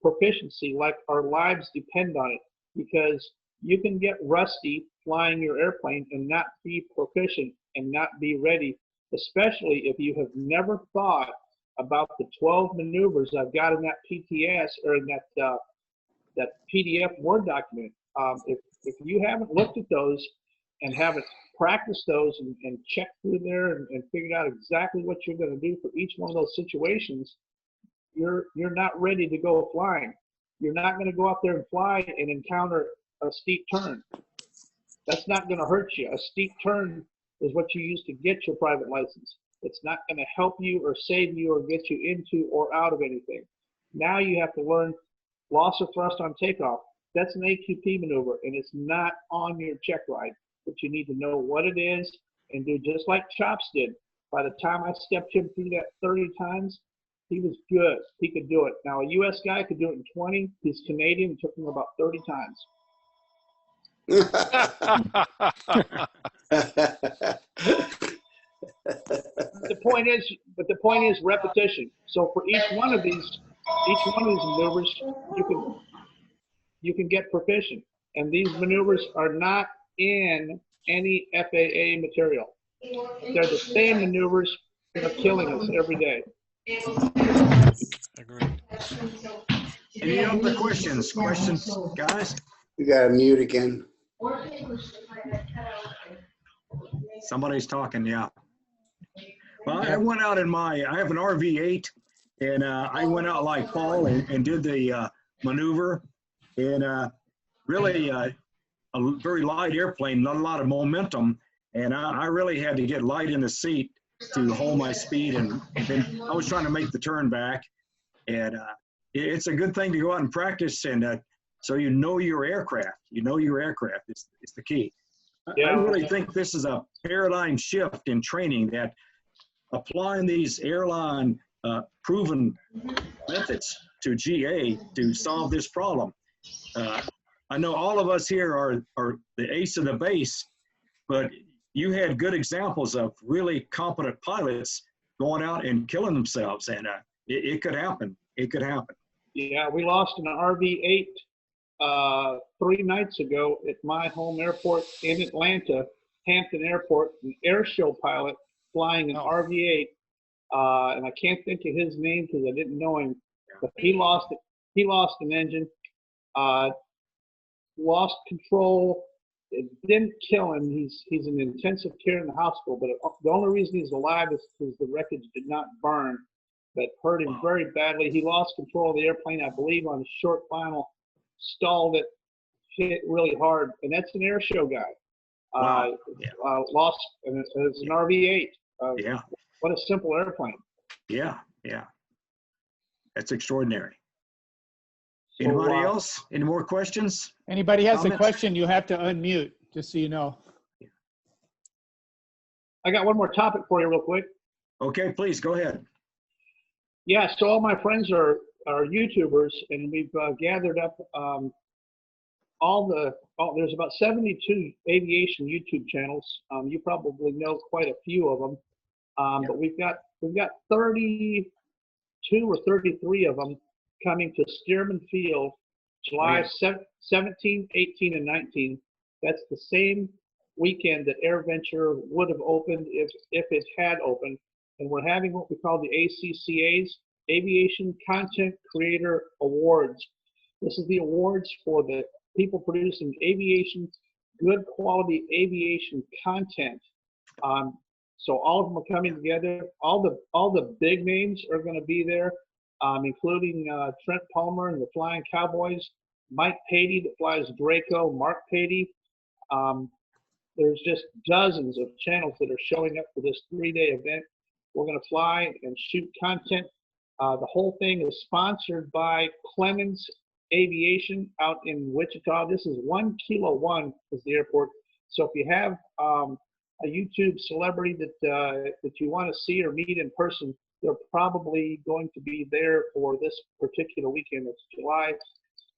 proficiency like our lives depend on it, because You can get rusty flying your airplane and not be proficient and not be ready, especially if you have never thought about the 12 maneuvers I've got in that PTS or in that PDF Word document. If you haven't looked at those and haven't practiced those and checked through there and figured out exactly what you're going to do for each one of those situations, you're not ready to go flying. You're not going to go out there and fly and encounter a steep turn. That's not going to hurt you. A steep turn is what you use to get your private license. It's not going to help you or save you or get you into or out of anything. Now you have to learn loss of thrust on takeoff. That's an AQP maneuver, and it's not on your check ride, but you need to know what it is and do just like Chops did. By the time I stepped him through that 30 times, he was good. He could do it. Now, a U.S. guy could do it in 20. He's Canadian. It took him about 30 times. The point is repetition. So for each one of these maneuvers, you can get proficient. And these maneuvers are not in any FAA material. They're the same maneuvers that are killing us every day. Agreed. Any other questions? Questions, guys? You got to mute again. Somebody's talking, yeah. Well, I went out I have an RV-8, and I went out like Paul and did the maneuver, and really a very light airplane, not a lot of momentum, and I really had to get light in the seat to hold my speed, and then I was trying to make the turn back, and it's a good thing to go out and practice, and so you know your aircraft. You know your aircraft is the key. Yeah. I really think this is a paradigm shift in training, that applying these airline proven methods to GA to solve this problem. I know all of us here are the ace of the base, but you had good examples of really competent pilots going out and killing themselves, and it could happen. It could happen. Yeah, we lost an RV-8 3 nights ago at my home airport in Atlanta, Hampton Airport, an air show pilot flying an RV-8, and I can't think of his name because I didn't know him, but he lost it. He lost an engine, lost control. It didn't kill him. He's in intensive care in the hospital, but the only reason he's alive is because the wreckage did not burn, but hurt him very badly. He lost control of the airplane, I believe, on a short final, stalled it, hit really hard, and that's an air show guy. Wow. Lost, and it's an RV-8. Yeah. What a simple airplane. Yeah, yeah. That's extraordinary. Anybody else? Any more questions? Anybody has Comments? a question, you have to unmute, just so you know. I got one more topic for you real quick. Okay, please, go ahead. Yeah, so all my friends are YouTubers, and we've gathered up there's about 72 aviation YouTube channels. You probably know quite a few of them, but we've got 32 or 33 of them coming to Stearman Field, July 17, 18, and 19. That's the same weekend that AirVenture would have opened if it had opened. And we're having what we call the ACCA's, Aviation Content Creator Awards. This is the awards for the people producing good quality aviation content. So all of them are coming together. All the big names are going to be there, including Trent Palmer and the Flying Cowboys, Mike Patey that flies Draco, Mark Patey. There's just dozens of channels that are showing up for this 3-day event. We're going to fly and shoot content. The whole thing is sponsored by Clemens Aviation out in Wichita. This is 1 Kilo 1 is the airport. So if you have a YouTube celebrity that you want to see or meet in person, they're probably going to be there for this particular weekend. It's July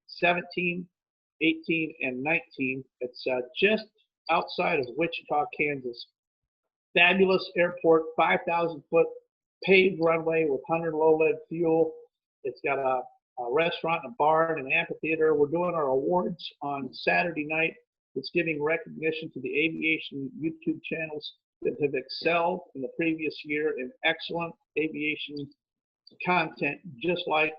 17, 18, and 19. It's just outside of Wichita, Kansas. Fabulous airport, 5,000-foot paved runway with 100 low lead fuel. It's got a restaurant, and a bar, and an amphitheater. We're doing our awards on Saturday night. It's giving recognition to the aviation YouTube channels that have excelled in the previous year in excellent aviation content, just like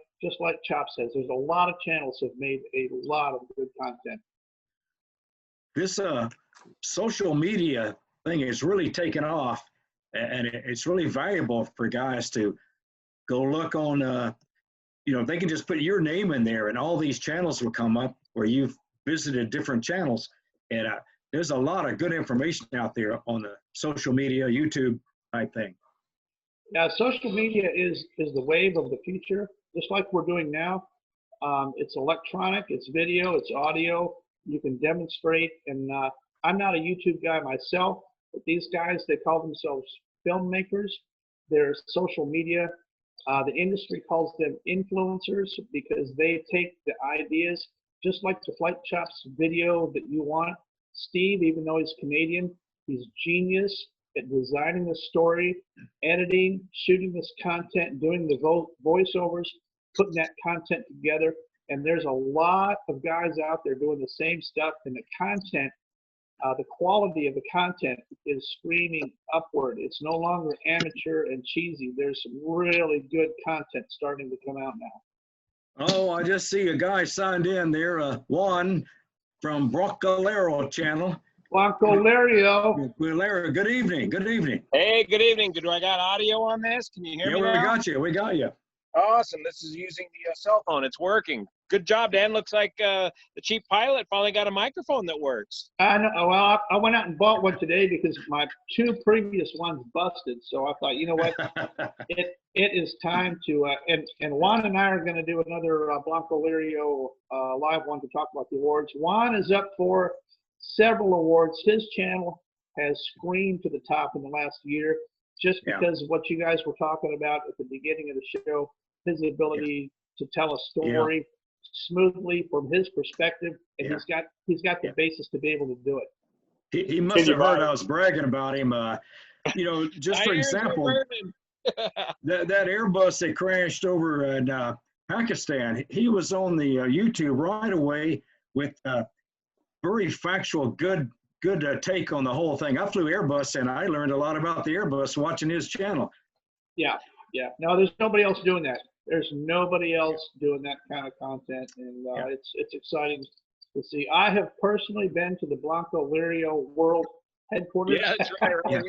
Chop says. There's a lot of channels that have made a lot of good content. This social media thing is really taken off, and it's really valuable for guys to go look on, they can just put your name in there and all these channels will come up where you've visited different channels. And there's a lot of good information out there on the social media, YouTube type thing. Yeah, social media is the wave of the future, just like we're doing now. It's electronic, it's video, it's audio. You can demonstrate, and I'm not a YouTube guy myself, but these guys, they call themselves filmmakers. They're social media. The industry calls them influencers because they take the ideas, just like the Flight Chops video that you want. Steve, even though he's Canadian, he's genius at designing the story, editing, shooting this content, doing the voiceovers, putting that content together. And there's a lot of guys out there doing the same stuff, and the content, the quality of the content is screaming upward. It's no longer amateur and cheesy. There's some really good content starting to come out now. Oh, I just see a guy signed in there, Juan from Brocolero channel. Brocolero. Good evening. Good evening. Hey, good evening. Do I got audio on this? Can you hear me now? We got you. We got you. Awesome. This is using the cell phone. It's working. Good job, Dan. Looks like the chief pilot finally got a microphone that works. I know. Well, I went out and bought one today because my 2 previous ones busted. So I thought, you know what, it is time to. And Juan and I are going to do another Blanco Lirio live one to talk about the awards. Juan is up for several awards. His channel has screamed to the top in the last year, just because of what you guys were talking about at the beginning of the show. His ability to tell a story smoothly from his perspective, and he's got the basis to be able to do it. He must have heard I was bragging about him. Just for example, that Airbus that crashed over in Pakistan, he was on the YouTube right away with very factual, good take on the whole thing. I flew Airbus, and I learned a lot about the Airbus watching his channel. Yeah. No, there's nobody else doing that. There's nobody else doing that kind of content, and it's exciting to see. I have personally been to the Blanco Lirio World Headquarters. Yeah, that's right.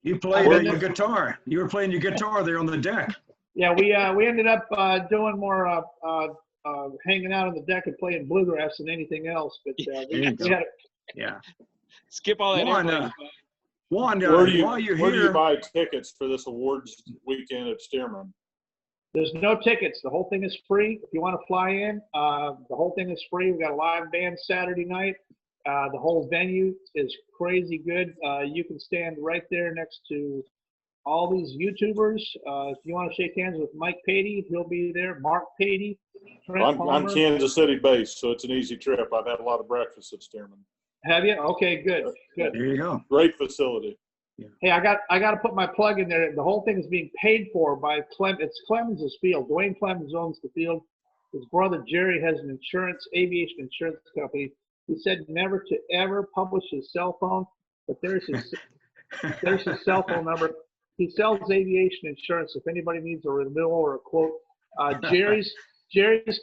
You played your guitar. You were playing your guitar there on the deck. Yeah, we ended up doing more hanging out on the deck and playing bluegrass than anything else. But we had skip all that. Juan, where do you buy tickets for this awards weekend at Stearman? There's no tickets. The whole thing is free. If you want to fly in, the whole thing is free. We got a live band Saturday night. The whole venue is crazy good. You can stand right there next to all these YouTubers. If you want to shake hands with Mike Patey, he'll be there. Mark Patey. I'm Kansas City based, so it's an easy trip. I've had a lot of breakfast at Stearman. Have you? Okay, good. There you go. Great facility. Yeah. Hey, I got to put my plug in there. The whole thing is being paid for by It's Clemens' field. Dwayne Clemens owns the field. His brother Jerry has an aviation insurance company. He said never to ever publish his cell phone, but there's his cell phone number. He sells aviation insurance. If anybody needs a renewal or a quote, Jerry's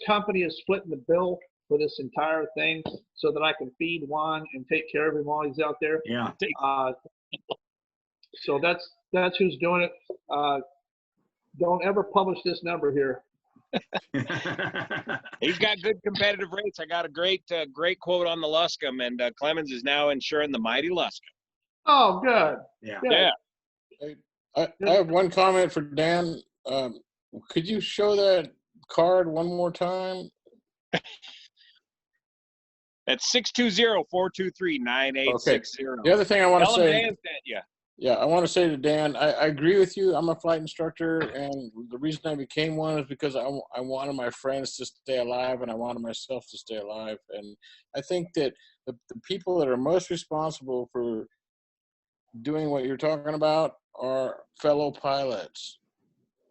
company is splitting the bill for this entire thing so that I can feed Juan and take care of him while he's out there. Yeah. So that's who's doing it. Don't ever publish this number here. He's got good competitive rates. I got a great quote on the Luscombe, and Clemens is now insuring the mighty Luscombe. Oh, good. Yeah. Good. Yeah. I have one comment for Dan. Could you show that card one more time? That's 620-423-9860. Okay. The other thing I want to say. Dan sent you. Yeah, I want to say to Dan, I agree with you. I'm a flight instructor, and the reason I became one is because I wanted my friends to stay alive, and I wanted myself to stay alive. And I think that the people that are most responsible for doing what you're talking about are fellow pilots.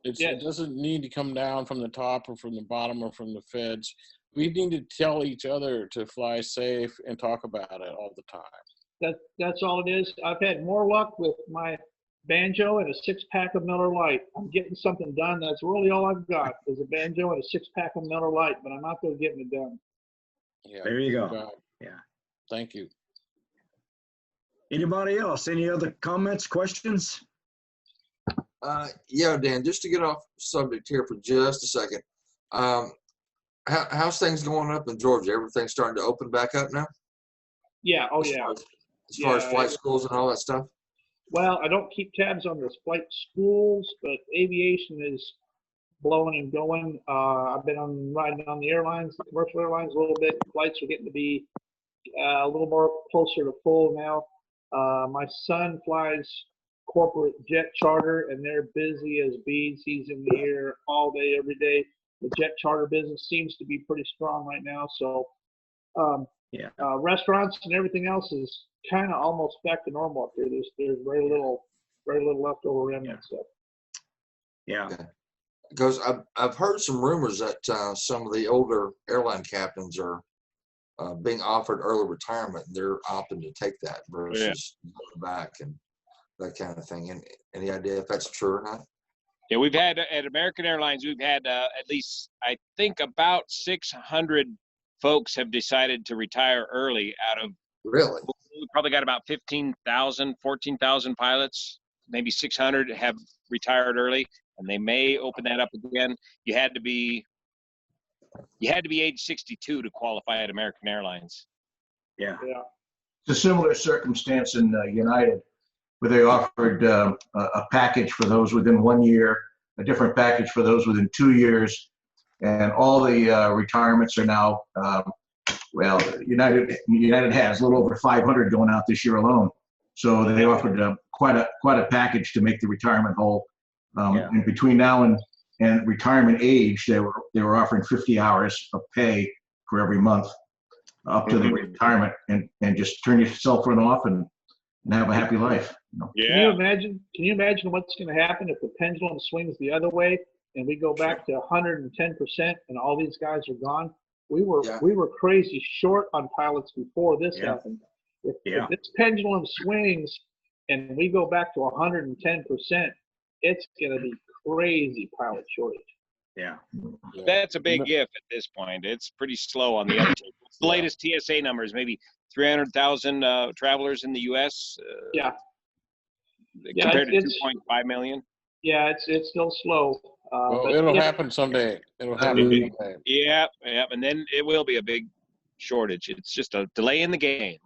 It doesn't need to come down from the top or from the bottom or from the feds. We need to tell each other to fly safe and talk about it all the time. That's all it is. I've had more luck with my banjo and a 6-pack of Miller Lite. I'm getting something done. That's really all I've got is a banjo and a 6-pack of Miller Lite, but I'm out there getting it done. Yeah. There you go. Yeah. Thank you. Anybody else? Any other comments, questions? Yeah, Dan, just to get off subject here for just a second. How's things going up in Georgia? Everything starting to open back up now? Yeah. Oh, yeah. As far as flight schools and all that stuff? Well, I don't keep tabs on those flight schools, but aviation is blowing and going. I've been riding on the airlines, the commercial airlines a little bit. Flights are getting to be a little more closer to full now. My son flies corporate jet charter, and they're busy as bees. He's in the air all day, every day. The jet charter business seems to be pretty strong right now. So restaurants and everything else is kind of almost back to normal up there. There's very little leftover remnant stuff. Yeah. Because I've heard some rumors that some of the older airline captains are being offered early retirement, and they're opting to take that versus going back and that kind of thing. And any idea if that's true or not? Yeah, we've had at American Airlines, we've had at least, I think, about 600 folks have decided to retire early out of. Really? We probably got about 15,000, 14,000 pilots. Maybe 600 have retired early, and they may open that up again. You had to be age 62 to qualify at American Airlines. Yeah. It's a similar circumstance in United, where they offered a package for those within 1 year, a different package for those within 2 years, and all the retirements are now, United has a little over 500 going out this year alone. So they offered quite a package to make the retirement whole. And between now and retirement age, they were offering 50 hours of pay for every month up to the retirement, and just turn your cell phone off and have a happy life. Yeah. Can you imagine what's going to happen if the pendulum swings the other way and we go back to 110% and all these guys are gone? We were crazy short on pilots before this happened. If this pendulum swings and we go back to 110%, it's going to be crazy pilot shortage. Yeah. That's a big if at this point. It's pretty slow on the uptake. The latest TSA numbers, maybe 300,000 travelers in the U.S. Compared to 2.5 million. Yeah, it's still slow. Well, it'll happen someday. It'll happen someday. Yeah, and then it will be a big shortage. It's just a delay in the game.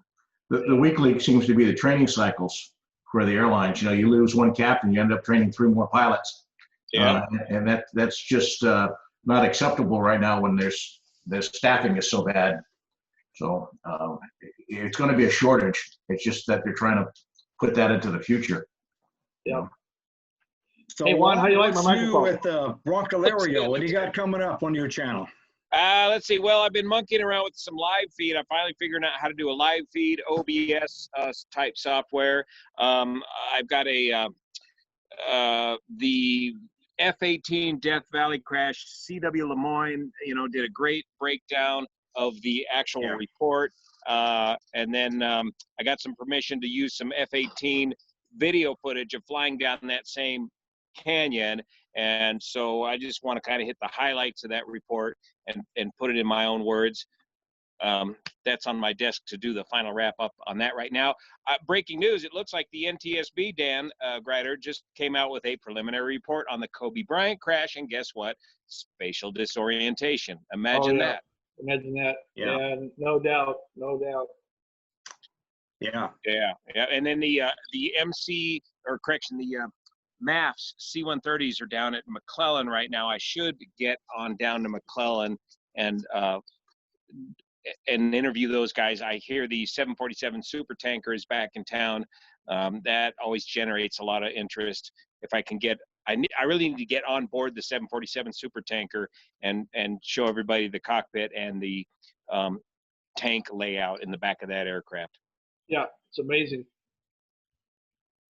The weak link seems to be the training cycles for the airlines. You lose one captain, you end up training 3 more pilots. Yeah. And that's just not acceptable right now when the staffing is so bad. So it's going to be a shortage. It's just that they're trying to put that into the future. Yeah. So hey Juan, how do you like my microphone? With Broncolario, what do you got coming up on your channel? Let's see. Well, I've been monkeying around with some live feed. I'm finally figuring out how to do a live feed OBS type software. I've got the F-18 Death Valley crash. CW Lemoyne, did a great breakdown of the actual report. And then I got some permission to use some F-18 video footage of flying down that same canyon. And so I just want to kind of hit the highlights of that report and put it in my own words. That's on my desk to do the final wrap up on that right now. Breaking news, it looks like the NTSB, Dan Gryder, just came out with a preliminary report on the Kobe Bryant crash. And guess what? Spatial disorientation. Imagine that. Imagine that. Yeah. No doubt. Yeah. And then the MC, or correction, the MAFs C-130s are down at McClellan right now. I should get on down to McClellan and interview those guys. I hear the 747 super tanker is back in town. That always generates a lot of interest. If I can get, I really need to get on board the 747 super tanker and show everybody the cockpit and the tank layout in the back of that aircraft. Yeah, it's amazing.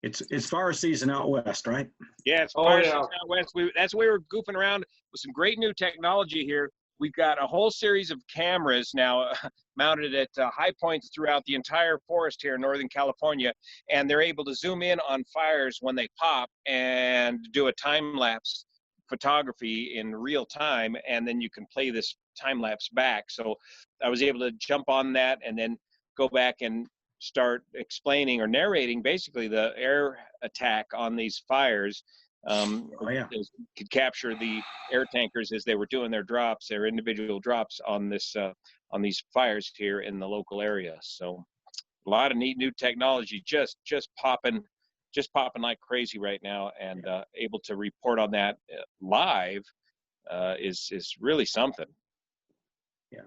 It's fire season out west, right? Yeah, it's fire season out west. That's where we were goofing around with some great new technology here. We've got a whole series of cameras now mounted at high points throughout the entire forest here in Northern California, and they're able to zoom in on fires when they pop and do a time-lapse photography in real time, and then you can play this time-lapse back. So I was able to jump on that and then go back and start explaining or narrating basically the air attack on these fires. Could capture the air tankers as they were doing their drops, their individual drops on this on these fires here in the local area. So a lot of neat new technology just popping like crazy right now, and able to report on that live is really something. Yeah.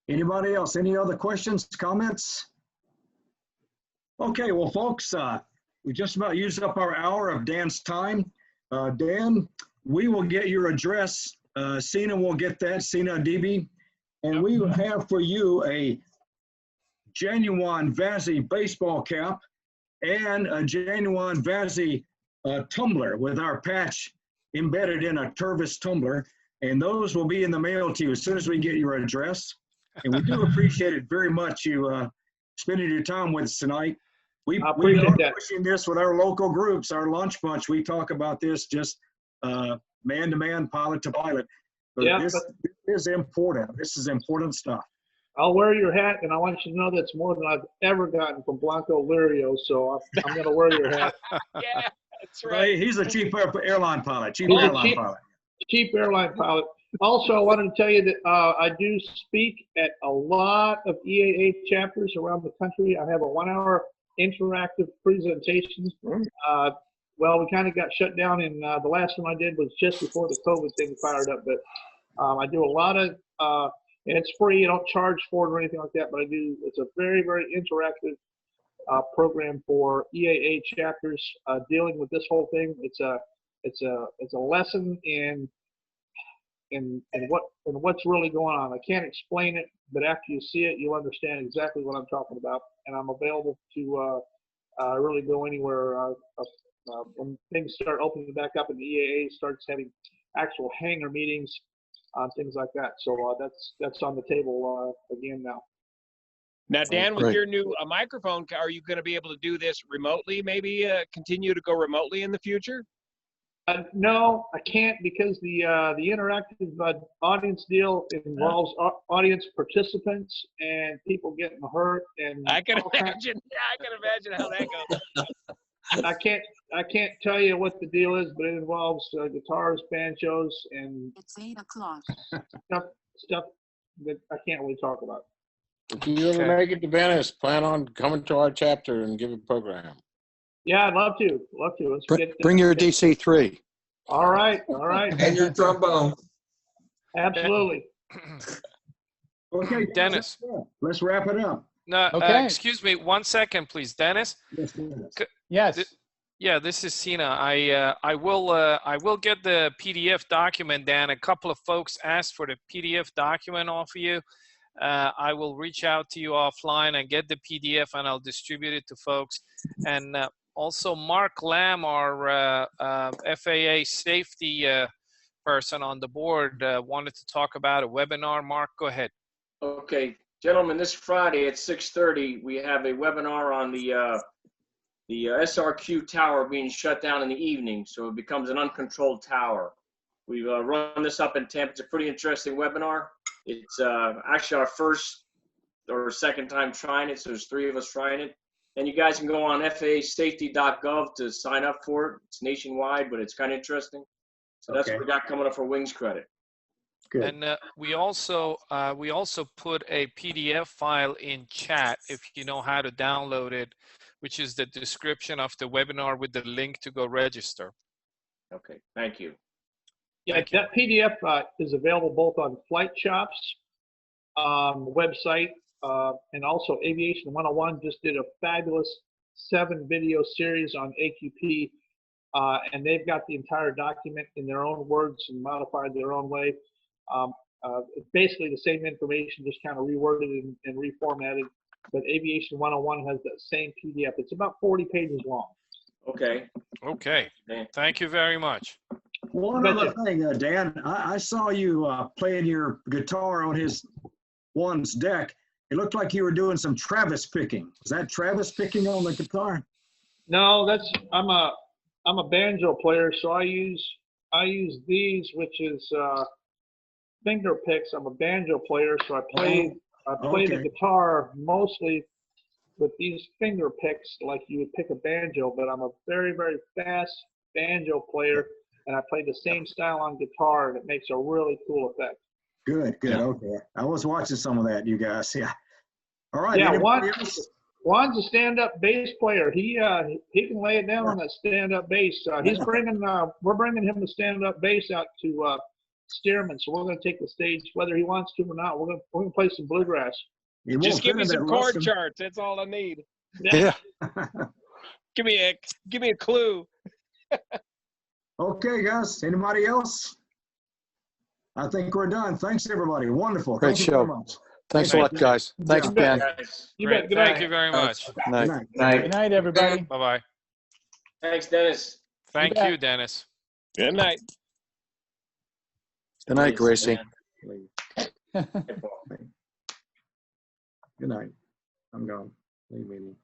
Anybody else? Any other questions, comments? Okay, well, folks, we just about used up our hour of Dan's time. Dan, we will get your address. Sina will get that, Sina DB. And we will have for you a genuine VASI baseball cap and a genuine VASI tumbler with our patch embedded in a Tervis tumbler. And those will be in the mail to you as soon as we get your address. And we do appreciate it very much, you spending your time with us tonight. We are pushing this with our local groups, our lunch bunch. We talk about this just man-to-man, pilot-to-pilot. But this is important. This is important stuff. I'll wear your hat, and I want you to know that's more than I've ever gotten from Blanco Lirio, so I'm going to wear your hat. Yeah, that's right. He's a cheap airline pilot. Cheap airline pilot. Also, I wanted to tell you that I do speak at a lot of EAA chapters around the country. I have a 1-hour interactive presentation. Well, we kind of got shut down, and the last one I did was just before the COVID thing fired up. But I do a lot of, and it's free. I don't charge for it or anything like that. But I do. It's a very, very interactive program for EAA chapters dealing with this whole thing. It's a lesson in what's really going on. I can't explain it, but after you see it, you'll understand exactly what I'm talking about. And I'm available to really go anywhere when things start opening back up and the EAA starts having actual hangar meetings, things like that. So that's on the table again now. Now, Dan, with your new microphone, are you going to be able to do this remotely? Maybe continue to go remotely in the future? No, I can't, because the interactive audience deal involves audience participants and people getting hurt. And I can imagine. Yeah, I can imagine how that goes. I can't tell you what the deal is, but it involves guitars, banjos, and it's 8 o'clock. Stuff that I can't really talk about. If you ever make it to Venice, plan on coming to our chapter and give a program. Yeah, I'd love to. Let's bring your DC-3. All right. And your trombone. Absolutely. Okay, Dennis. Let's wrap it up. No, Okay. Excuse me, 1 second, please, Dennis. Yes. Yeah, this is Sina. I will get the PDF document, Dan. A couple of folks asked for the PDF document off of you. I will reach out to you offline and get the PDF, and I'll distribute it to folks. And also, Mark Lamb, our FAA safety person on the board, wanted to talk about a webinar. Mark, go ahead. Okay, gentlemen, this Friday at 6:30, we have a webinar on the SRQ tower being shut down in the evening, so it becomes an uncontrolled tower. We've run this up in Tampa. It's a pretty interesting webinar. It's actually our first or second time trying it, so there's 3 of us trying it. And you guys can go on FAAsafety.gov to sign up for it. It's nationwide, but it's kind of interesting. So that's what we got coming up for Wings Credit. Good. And we also put a PDF file in chat if you know how to download it, which is the description of the webinar with the link to go register. Okay, thank you. Yeah, that PDF is available both on Flight Shop's website and also Aviation 101 just did a fabulous 7-video series on AQP, and they've got the entire document in their own words and modified their own way. It's basically the same information, just kind of reworded and reformatted. but Aviation 101 has that same PDF. It's about 40 pages long. Okay. Okay. Thank you very much. One other thing, Dan, I saw you playing your guitar on his one's deck. It looked like you were doing some Travis picking. Is that Travis picking on the guitar? No, I'm a banjo player, so I use these, which is finger picks. I'm a banjo player, so I play the guitar mostly with these finger picks, like you would pick a banjo. But I'm a very, very fast banjo player, and I play the same style on guitar, and it makes a really cool effect. Good, good. Okay, I was watching some of that, you guys. Yeah. All right. Yeah, Juan's a stand-up bass player. He can lay it down on that stand-up bass. We're bringing him the stand-up bass out to Stearman, so we're going to take the stage whether he wants to or not. We're going to play some bluegrass. Just give me some chord charts. That's all I need. Yeah. Give me a clue. Okay, guys. Anybody else? I think we're done. Thanks, everybody. Wonderful. Great Thank you very show. much. Thanks a lot, guys. Thanks, Dan. Great. Thank you very much. Good night. Good night, everybody. Bye-bye. Thanks, Dennis. Thank you, Dennis. Good night. Good night, Gracie. Good night. I'm gone. Leave meeting.